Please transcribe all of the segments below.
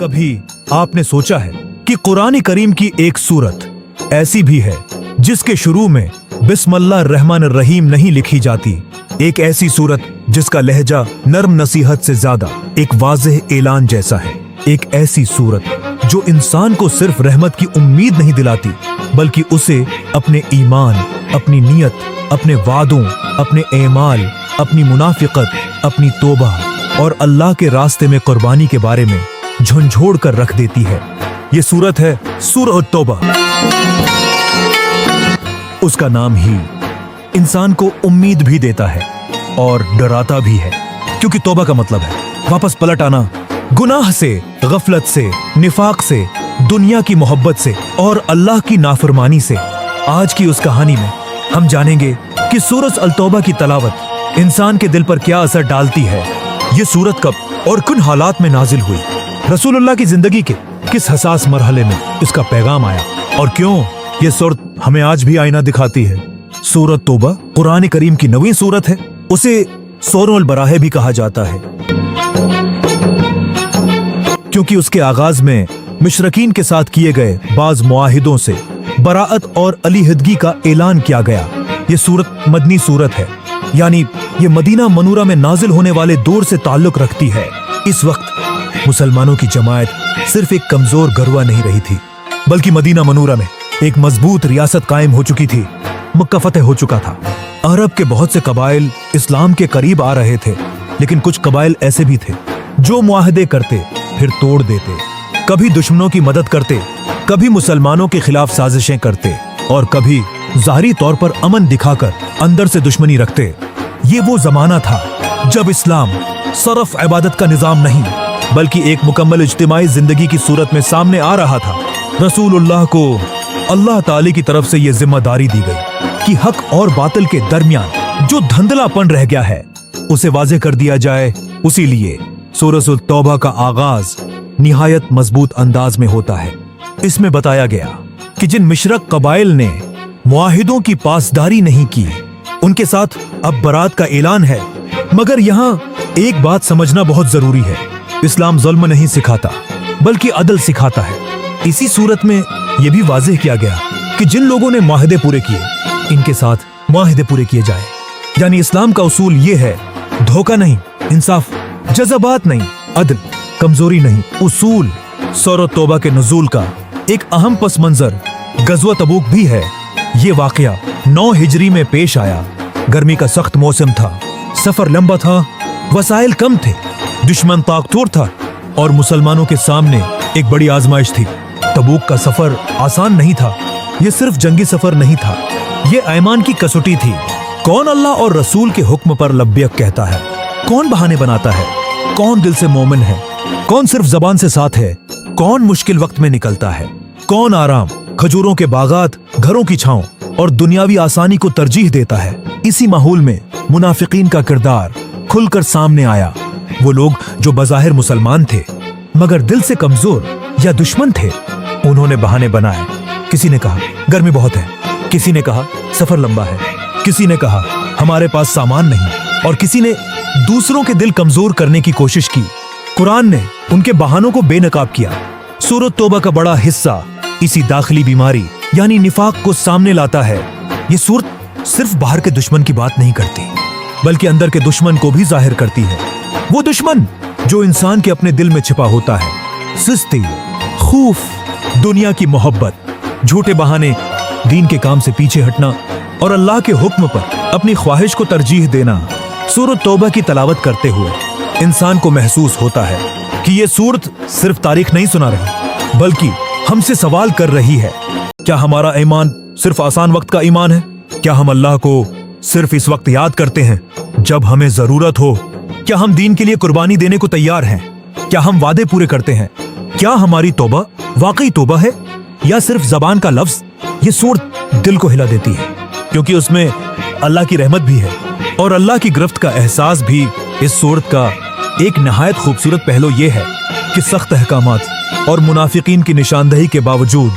कभी आपने सोचा है कि कुरान करीम की एक सूरत ऐसी भी है जिसके शुरू में बिस्मिल्लाह रहमान रहीम नहीं लिखी जाती, एक ऐसी सूरत जिसका लहजा नर्म नसीहत से ज्यादा एक वाज़ेह ऐलान जैसा है, एक ऐसी सूरत जो इंसान को सिर्फ रहमत की उम्मीद नहीं दिलाती बल्कि उसे अपने ईमान, अपनी नियत, अपने वादों, अपने एमाल, अपनी मुनाफिकत, अपनी तौबा और अल्लाह के रास्ते में कुर्बानी के बारे में झंझोड़ कर रख देती है। ये सूरत है सूरह तौबा। उसका नाम ही इंसान को उम्मीद भी देता है और डराता भी है, क्योंकि तौबा का मतलब है वापस पलट आना गुनाह से, गफलत से, निफाक से, दुनिया की मोहब्बत से और अल्लाह की नाफरमानी से। आज की उस कहानी में हम जानेंगे कि सूरत अल तौबा की तलावत इंसान के दिल पर क्या असर डालती है, ये सूरत कब और किन हालात में नाजिल हुई, रसूलुल्लाह की जिंदगी के किस हसास मरहले में इसका पैगाम आया और क्यों ये सूरत हमें आज भी आईना दिखाती है। सूरत तौबा कुरान करीम की नवीं सूरत है। उसे सूरह बराहे भी कहा जाता है क्योंकि उसके आगाज में मुशरिकीन के साथ किए गए बाज मुआहिदों से बराअत और अलीहदगी का ऐलान किया गया। ये सूरत मदनी सूरत है, यानी ये मदीना मनूरा में नाजिल होने वाले दौर से ताल्लुक रखती है। इस वक्त मुसलमानों की जमात सिर्फ एक कमजोर गरवा नहीं रही थी, बल्कि मदीना मनूरा में एक मजबूत रियासत कायम हो चुकी थी। मक्का फतेह हो चुका था। अरब के बहुत से कबाइल इस्लाम के करीब आ रहे थे, लेकिन कुछ कबाइल ऐसे भी थे जो मुआहदे करते फिर तोड़ देते, कभी दुश्मनों की मदद करते, कभी मुसलमानों के खिलाफ साजिशें करते और कभी ज़ाहिरी तौर पर अमन दिखाकर अंदर से दुश्मनी रखते। ये वो जमाना था जब इस्लाम सिर्फ इबादत का निजाम नहीं बल्कि एक मुकम्मल इज्तिमाई जिंदगी की सूरत में सामने आ रहा था। रसूलुल्लाह को अल्लाह ताला की तरफ से ये जिम्मेदारी दी गई कि हक और बातिल के दरमियान जो धंधलापन रह गया है उसे वाज़ेह कर दिया जाए। उसी लिए सूरह तौबा का आगाज निहायत मजबूत अंदाज में होता है। इसमें बताया गया कि जिन मुशरिक कबाइल ने मुआहिदों की पासदारी नहीं की उनके साथ अब बरात का ऐलान है। मगर यहाँ एक बात समझना बहुत जरूरी है, इस्लाम जुल्म नहीं सिखाता बल्कि अदल सिखाता है। इसी सूरत में यह भी वाज़ेह किया गया कि जिन लोगों ने मुआहिदे पूरे किए इनके साथ मुआहिदे पूरे किए जाए। यानी इस्लाम का उसूल ये है, धोखा नहीं, इंसाफ, जज़बात नहीं, अदल, कमजोरी नहीं, उसूल। सूरह तौबा के नुज़ूल का एक अहम पस मंजर गज़वा तबूक भी है। ये वाकया 9 हिजरी में पेश आया। गर्मी का सख्त मौसम था, सफर लंबा था, वसाइल कम थे, दुश्मन ताकतवर था और मुसलमानों के सामने एक बड़ी आजमाइश थी। तबूक का सफर आसान नहीं था। ये सिर्फ जंगी सफर नहीं था, ये ईमान की कसौटी थी। कौन अल्लाह और रसूल के हुक्म पर लब्बैक कहता है, कौन बहाने बनाता है, कौन दिल से मोमिन है, कौन सिर्फ जबान से साथ है, कौन मुश्किल वक्त में निकलता है, कौन आराम, खजूरों के बागात, घरों की छांव और दुनियावी आसानी को तरजीह देता है। इसी माहौल में मुनाफिकीन का किरदार खुलकर सामने आया। वो लोग जो बज़ाहिर मुसलमान थे मगर दिल से कमजोर या दुश्मन थे, उन्होंने बहाने बनाए। किसी ने कहा गर्मी बहुत है, किसी ने कहा सफर लंबा है, किसी ने कहा हमारे पास सामान नहीं और किसी ने दूसरों के दिल कमजोर करने की कोशिश की। कुरान ने उनके बहानों को बेनकाब किया। सूरह तौबा का बड़ा हिस्सा इसी दाखिली बीमारी यानी निफाक को सामने लाता है। ये सूरत सिर्फ बाहर के दुश्मन की बात नहीं करती बल्कि अंदर के दुश्मन को भी जाहिर करती है। वो दुश्मन जो इंसान के अपने दिल में छिपा होता है, सुस्ती, खौफ, दुनिया की मोहब्बत, झूठे बहाने, दीन के काम से पीछे हटना और अल्लाह के हुक्म पर अपनी ख्वाहिश को तरजीह देना। सूरह तौबा की तलावत करते हुए इंसान को महसूस होता है कि ये सूरत सिर्फ तारीख नहीं सुना रही बल्कि हमसे सवाल कर रही है, क्या हमारा ईमान सिर्फ आसान वक्त का ईमान है? क्या हम अल्लाह को सिर्फ इस वक्त याद करते हैं जब हमें जरूरत हो? क्या हम दीन के लिए कुर्बानी देने को तैयार हैं? क्या हम वादे पूरे करते हैं? क्या हमारी तौबा वाकई तौबा है या सिर्फ जबान का लफ्ज? ये सूरत दिल को हिला देती है क्योंकि उसमें अल्लाह की रहमत भी है और अल्लाह की गिरफ्त का एहसास भी। इस सूरत का एक नहायत खूबसूरत पहलू यह है कि सख्त अहकामात और मुनाफिकीन की निशानदही के बावजूद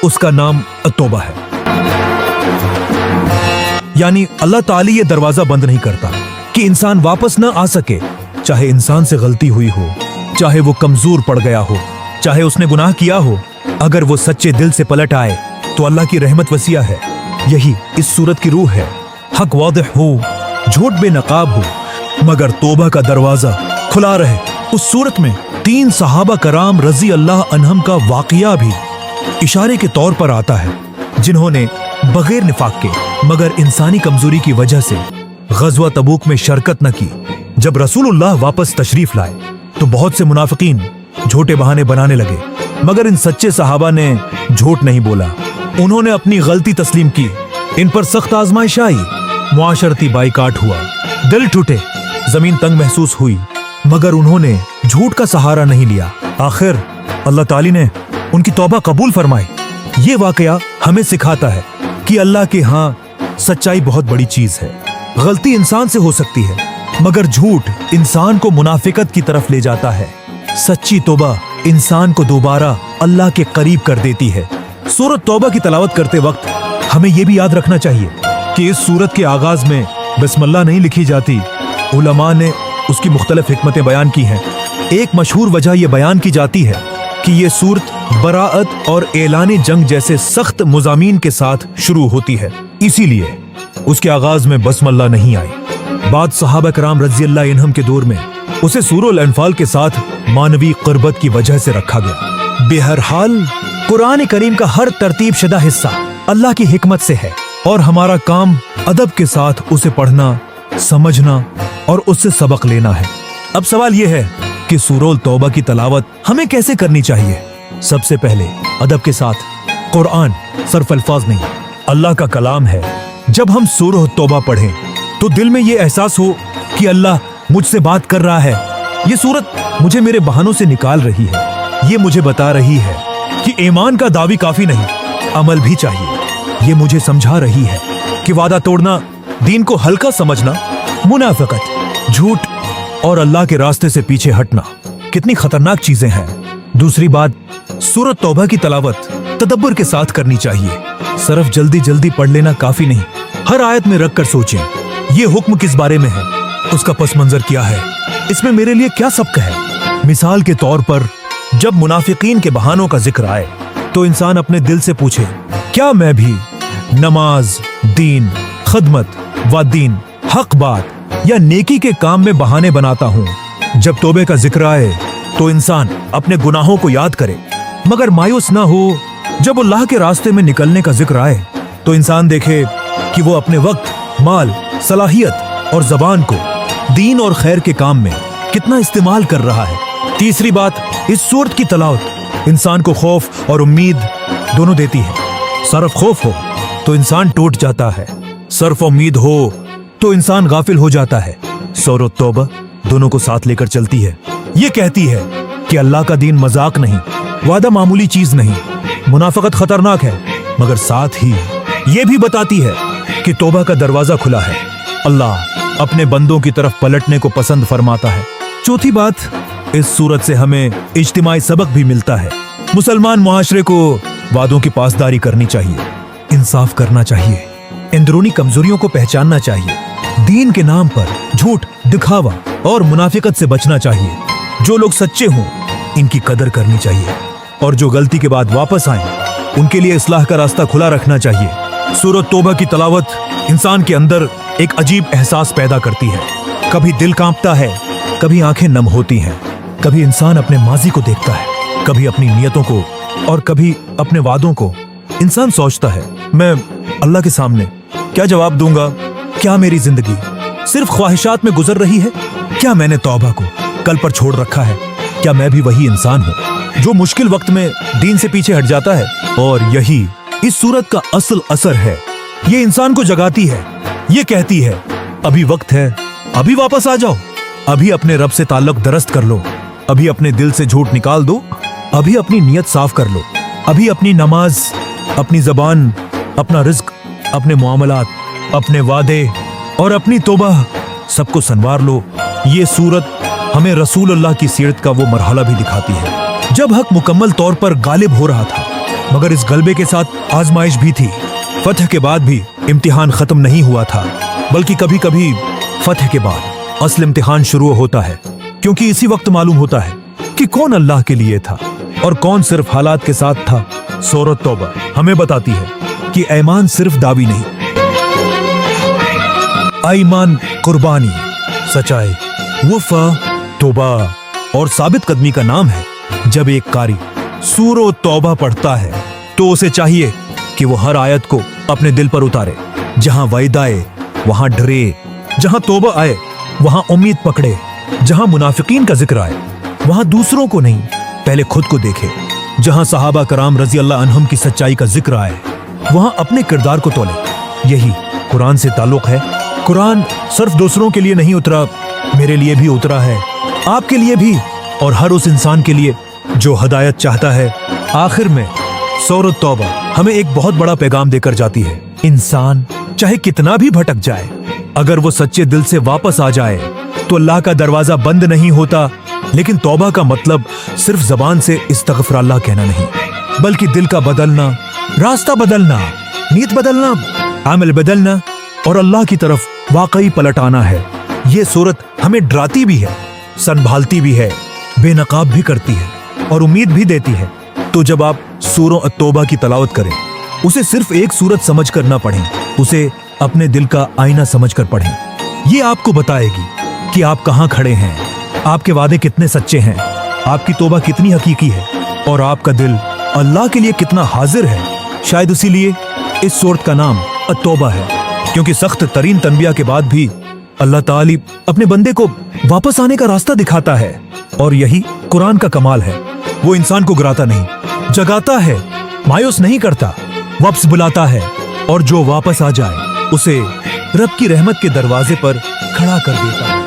उसका नाम तौबा है। यानी अल्लाह ताला ये दरवाजा बंद नहीं करता कि इंसान वापस न आ सके, चाहे इंसान से गलती हुई हो, चाहे वो कमजोर पड़ गया हो, चाहे उसने गुनाह किया हो, अगर वो सच्चे दिल से पलट आए तो अल्लाह की रहमत वसीया है। यही इस सूरत की रूह है। हक वादिह हो, झूठ बेनकाब हो, मगर तौबा का दरवाजा खुला रहे। उस सूरत में 3 सहाबा कराम रजी अल्लाह अन्हम का वाकया भी इशारे के तौर पर आता है, जिन्होंने बगैर निफाक के मगर इंसानी कमजोरी की वजह से गज़वा तबूक में शरकत न की। जब रसूलुल्लाह वापस तशरीफ लाए तो बहुत से मुनाफिकीन झूठे बहाने बनाने लगे, मगर इन सच्चे सहाबा ने झूठ नहीं बोला। उन्होंने अपनी गलती तस्लीम की। इन पर सख्त आजमाइश आई, मुआशरती बाइकाट हुआ, दिल टूटे, जमीन तंग महसूस हुई, मगर उन्होंने झूठ का सहारा नहीं लिया। आखिर अल्लाह ताली ने उनकी तौबा कबूल फरमाई। ये वाकया हमें सिखाता है कि अल्लाह के यहाँ सच्चाई बहुत बड़ी चीज है। गलती इंसान से हो सकती है, मगर झूठ इंसान को मुनाफिकत की तरफ ले जाता है। सच्ची तौबा इंसान को दोबारा अल्लाह के करीब कर देती है। सूरत तौबा की तलावत करते वक्त हमें यह भी याद रखना चाहिए कि इस सूरत के आगाज में बिस्मिल्लाह नहीं लिखी जाती। उलमा ने उसकी मुख्तलिफ हिकमतें बयान की हैं। एक मशहूर वजह यह बयान की जाती है कि ये सूरत बराअत और ऐलान जंग जैसे सख्त मुज़ामीन के साथ शुरू होती है, इसीलिए उसके आगाज में बस्मल्लाह नहीं आई। बाद सहाबा कराम रज़ी अल्लाह अन्हुम के दौर में उसे सूरह अनफाल के साथ मानवी क़ुर्बत की वजह से रखा गया। बेहरहाल कुरान करीम का हर तरतीब शुदा हिस्सा अल्लाह की हिकमत से है और हमारा काम अदब के साथ उसे पढ़ना, समझना और उससे सबक लेना है। अब सवाल यह है कि सूरह तौबा की तलावत हमें कैसे करनी चाहिए। सबसे पहले अदब के साथ। कुरान सिर्फ अल्फाज नहीं, अल्लाह का कलाम है। जब हम सूरह तौबा पढ़ें तो दिल में ये एहसास हो कि अल्लाह मुझसे बात कर रहा है। ये सूरत मुझे मेरे बहानों से निकाल रही है। ये मुझे बता रही है कि ईमान का दावी काफी नहीं, अमल भी चाहिए। ये मुझे समझा रही है कि वादा तोड़ना, दीन को हल्का समझना, मुनाफिकत, झूठ और अल्लाह के रास्ते से पीछे हटना कितनी खतरनाक चीजें हैं। दूसरी बात, सूरत तौबा की तलावत तदब्बर के साथ करनी चाहिए। सिर्फ जल्दी जल्दी पढ़ लेना काफी नहीं। हर आयत में रख कर सोचें, ये हुक्म किस बारे में है, उसका पस मंजर क्या है, इसमें मेरे लिए क्या सबक है। मिसाल के तौर पर जब मुनाफिकीन के बहानों का जिक्र आए तो इंसान अपने दिल से पूछे, क्या मैं भी नमाज, दीन, खदमत व दीन, हक बात या नेकी के काम में बहाने बनाता हूँ। जब तौबे का जिक्र आए तो इंसान अपने गुनाहों को याद करे मगर मायूस ना हो। जब अल्लाह के रास्ते में निकलने का जिक्र आए तो इंसान देखे कि वो अपने वक्त, माल, सलाहियत और जबान को दीन और खैर के काम में कितना इस्तेमाल कर रहा है। तीसरी बात, इस सूरत की तलावत इंसान को खौफ और उम्मीद दोनों देती है। सिर्फ खौफ हो तो इंसान टूट जाता है, सिर्फ उम्मीद हो तो इंसान गाफिल हो जाता है। सूरत तौबा दोनों को साथ लेकर चलती है। ये कहती है कि अल्लाह का दीन मजाक नहीं, वादा मामूली चीज नहीं, मुनाफिकत खतरनाक है, मगर साथ ही ये भी बताती है कि तौबा का दरवाजा खुला है। अल्लाह अपने बंदों की तरफ पलटने को पसंद फरमाता है। चौथी बात, इस सूरत से हमें इज्तिमाई सबक भी मिलता है। मुसलमान मुआशरे को वादों की पासदारी करनी चाहिए, इंसाफ करना चाहिए, अंदरूनी कमजोरियों को पहचानना चाहिए, दीन के नाम पर झूठ, दिखावा और मुनाफिकत से बचना चाहिए। जो लोग सच्चे हों इनकी कदर करनी चाहिए और जो गलती के बाद वापस आए उनके लिए इस्लाह का रास्ता खुला रखना चाहिए। सूरत तौबा की तलावत इंसान के अंदर एक अजीब एहसास पैदा करती है। कभी दिल कांपता है, कभी आंखें नम होती हैं, कभी इंसान अपने माजी को देखता है, कभी अपनी नियतों को और कभी अपने वादों को। इंसान सोचता है, मैं अल्लाह के सामने क्या जवाब दूंगा? क्या मेरी जिंदगी सिर्फ ख्वाहिशात में गुजर रही है? क्या मैंने तौबा को कल पर छोड़ रखा है? क्या मैं भी वही इंसान हूँ जो मुश्किल वक्त में दीन से पीछे हट जाता है? और यही इस सूरत का असल असर है। ये इंसान को जगाती है, ये कहती है, अभी वक्त है, अभी वापस आ जाओ, अभी अपने रब से ताल्लुक दरस्त कर लो, अभी अपने दिल से झूठ निकाल दो, अभी अपनी नियत साफ कर लो, अभी अपनी नमाज, अपनी जबान, अपना रिज्क, अपने मुआमलात, अपने वादे और अपनी तौबा सबको संवार लो। ये सूरत हमें रसूल अल्लाह की सीरत का वो मरहला भी दिखाती है जब हक मुकम्मल तौर पर गालिब हो रहा था, मगर इस गलबे के साथ आजमाइश भी थी। फतह के बाद भी इम्तिहान खत्म नहीं हुआ था, बल्कि कभी कभी फतह के बाद असल इम्तिहान शुरू होता है, क्योंकि इसी वक्त मालूम होता है कि कौन अल्लाह के लिए था, और कौन सिर्फ हालात के साथ था। सूरत तौबा हमें बताती है कि ईमान सिर्फ दावी नहीं, ईमान कुर्बानी, सच्चाई, वफा, तौबा और साबित कदमी का नाम है। जब एक कारी सूरत तौबा पढ़ता है तो उसे चाहिए कि वो हर आयत को अपने दिल पर उतारे। जहां वाइदा आए वहां डरे, जहां तौबा आए वहां उम्मीद पकड़े, जहां मुनाफिकीन का जिक्र आए वहां दूसरों को नहीं पहले खुद को देखे, जहां सहाबा कराम रजी अल्लाह अन्हुम की सच्चाई का जिक्र आए वहां अपने किरदार को तोले। यही कुरान से ताल्लुक है। कुरान सिर्फ दूसरों के लिए नहीं उतरा, मेरे लिए भी उतरा है, आपके लिए भी और हर उस इंसान के लिए जो हदायत चाहता है। आखिर में सूरत तौबा हमें एक बहुत बड़ा पैगाम देकर जाती है। इंसान चाहे कितना भी भटक जाए, अगर वो सच्चे दिल से वापस आ जाए तो अल्लाह का दरवाजा बंद नहीं होता। लेकिन तौबा का मतलब सिर्फ जबान से इस्तगफिरुल्लाह कहना नहीं, बल्कि दिल का बदलना, रास्ता बदलना, नीयत बदलना, अमल बदलना और अल्लाह की तरफ वाकई पलट आना है। ये सूरत हमें डराती भी है, संभालती भी है, बेनकाब भी करती है और उम्मीद भी देती है। तो जब आप सूरह तौबा की तलावत करें, उसे सिर्फ एक सूरत समझकर ना पढ़ें, उसे अपने दिल का आईना समझकर पढ़ें। ये आपको बताएगी कि आप कहां खड़े हैं, आपके वादे कितने सच्चे हैं, आपकी तौबा कितनी हकीकी है और आपका दिल अल्लाह के लिए कितना हाजिर है। शायद इसीलिए इस सूरत का नाम तौबा है, क्योंकि सख्त तरीन तनबिया के बाद भी अल्लाह ताली अपने बंदे को वापस आने का रास्ता दिखाता है। और यही कुरान का कमाल है। वो इंसान को गिराता नहीं, जगाता है, मायूस नहीं करता, वापस बुलाता है और जो वापस आ जाए उसे रब की रहमत के दरवाजे पर खड़ा कर देता है।